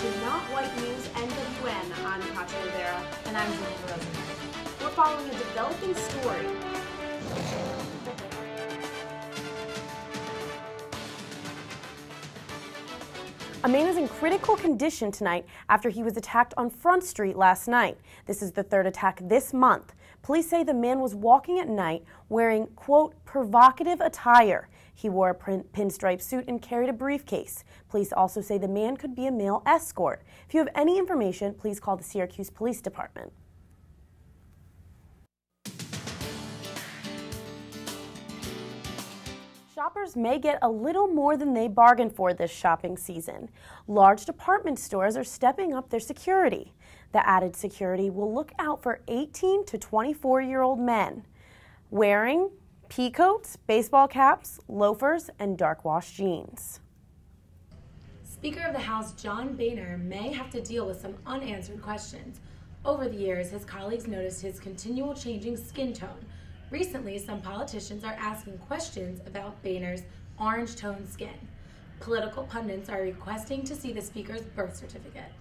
to Not White News NWN. I'm Katya Rivera. And I'm Jennifer Rosen. We're following a developing story. A man is in critical condition tonight after he was attacked on Front Street last night. This is the third attack this month. Police say the man was walking at night wearing, quote, provocative attire. He wore a pinstripe suit and carried a briefcase. Police also say the man could be a male escort. If you have any information, please call the Syracuse Police Department. Shoppers may get a little more than they bargained for this shopping season. Large department stores are stepping up their security. The added security will look out for 18 to 24-year-old men wearing pea coats, baseball caps, loafers, and dark wash jeans. Speaker of the House John Boehner may have to deal with some unanswered questions. Over the years, his colleagues noticed his continual changing skin tone. Recently, some politicians are asking questions about Boehner's orange-toned skin. Political pundits are requesting to see the Speaker's birth certificate.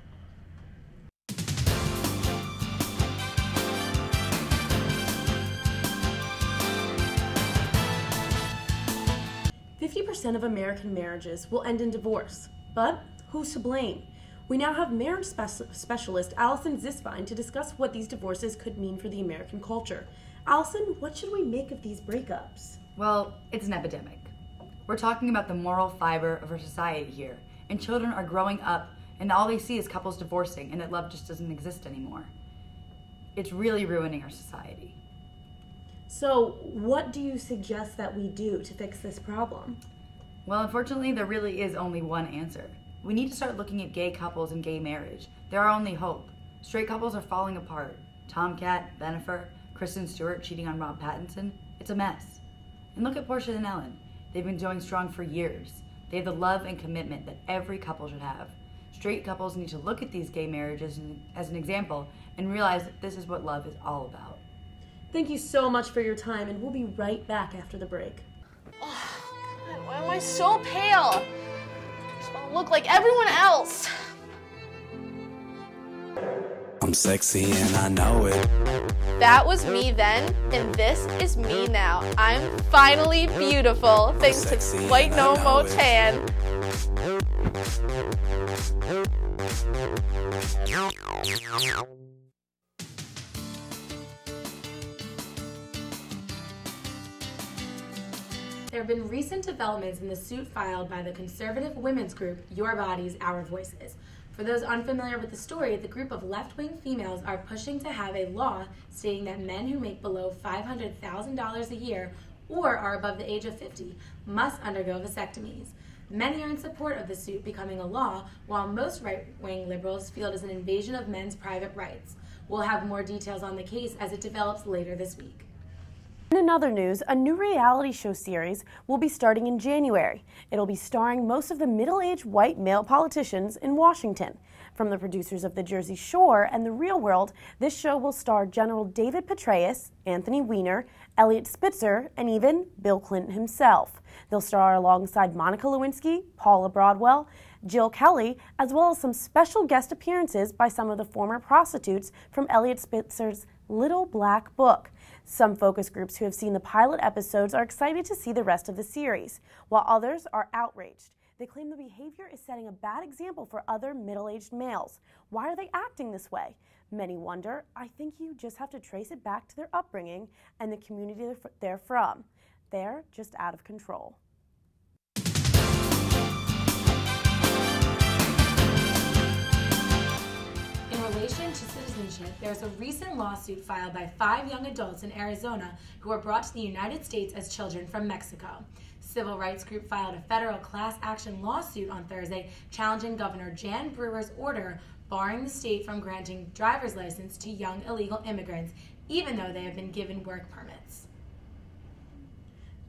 % of American marriages will end in divorce. But who's to blame? We now have marriage specialist Allison Zisvine to discuss what these divorces could mean for the American culture. Allison, what should we make of these breakups? Well, it's an epidemic. We're talking about the moral fiber of our society here, and children are growing up and all they see is couples divorcing and that love just doesn't exist anymore. It's really ruining our society. So, what do you suggest that we do to fix this problem? Well, unfortunately, there really is only one answer. We need to start looking at gay couples and gay marriage. They're our only hope. Straight couples are falling apart. Tomcat, Bennifer, Kristen Stewart cheating on Rob Pattinson. It's a mess. And look at Portia and Ellen. They've been going strong for years. They have the love and commitment that every couple should have. Straight couples need to look at these gay marriages as an example and realize that this is what love is all about. Thank you so much for your time, and we'll be right back after the break. Oh, God, why am I so pale? I just want to look like everyone else. I'm sexy and I know it. That was me then, and this is me now. I'm finally beautiful, thanks to White No Mo Tan. There have been recent developments in the suit filed by the conservative women's group Your Bodies, Our Voices. For those unfamiliar with the story, the group of left-wing females are pushing to have a law stating that men who make below $500,000 a year or are above the age of 50 must undergo vasectomies. Many are in support of the suit becoming a law, while most right-wing liberals feel it is an invasion of men's private rights. We'll have more details on the case as it develops later this week. In other news, a new reality show series will be starting in January. It'll be starring most of the middle-aged white male politicians in Washington. From the producers of The Jersey Shore and The Real World, this show will star General David Petraeus, Anthony Weiner, Elliot Spitzer, and even Bill Clinton himself. They'll star alongside Monica Lewinsky, Paula Broadwell, Jill Kelly, as well as some special guest appearances by some of the former prostitutes from Elliot Spitzer's Little Black Book. Some focus groups who have seen the pilot episodes are excited to see the rest of the series, while others are outraged. They claim the behavior is setting a bad example for other middle-aged males. Why are they acting this way? Many wonder. I think you just have to trace it back to their upbringing and the community they're from. They're just out of control. In relation to citizenship, there's a recent lawsuit filed by 5 young adults in Arizona who were brought to the United States as children from Mexico. Civil rights group filed a federal class action lawsuit on Thursday challenging Governor Jan Brewer's order barring the state from granting driver's license to young illegal immigrants, even though they have been given work permits.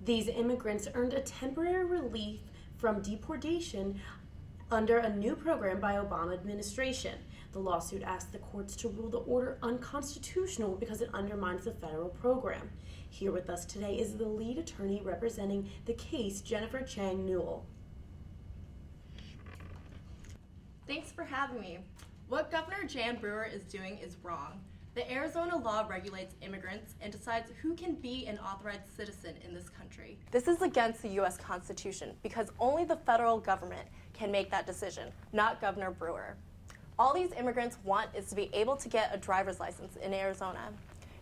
These immigrants earned a temporary relief from deportation under a new program by Obama administration. The lawsuit asked the courts to rule the order unconstitutional because it undermines the federal program. Here with us today is the lead attorney representing the case, Jennifer Chang Newell. Thanks for having me. What Governor Jan Brewer is doing is wrong. The Arizona law regulates immigrants and decides who can be an authorized citizen in this country. This is against the U.S. Constitution because only the federal government can make that decision, not Governor Brewer. All these immigrants want is to be able to get a driver's license in Arizona.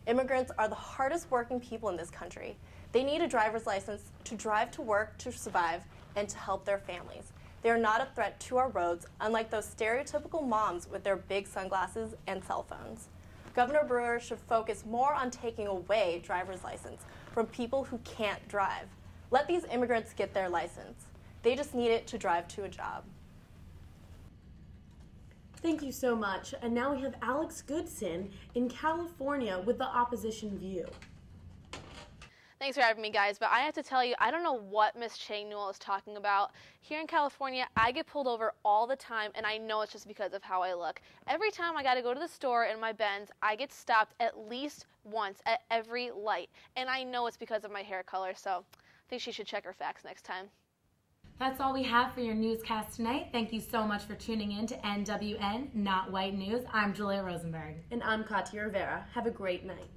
Immigrants are the hardest working people in this country. They need a driver's license to drive to work, to survive, and to help their families. They are not a threat to our roads, unlike those stereotypical moms with their big sunglasses and cell phones. Governor Brewer should focus more on taking away driver's license from people who can't drive. Let these immigrants get their license. They just need it to drive to a job. Thank you so much. And now we have Alex Goodson in California with the opposition view. Thanks for having me, guys, but I have to tell you, I don't know what Miss Chang Newell is talking about. Here in California, I get pulled over all the time, and I know it's just because of how I look. Every time I got to go to the store in my Benz, I get stopped at least once at every light, and I know it's because of my hair color, so I think she should check her facts next time. That's all we have for your newscast tonight. Thank you so much for tuning in to NWN, Not White News. I'm Julia Rosenberg. And I'm Katia Rivera. Have a great night.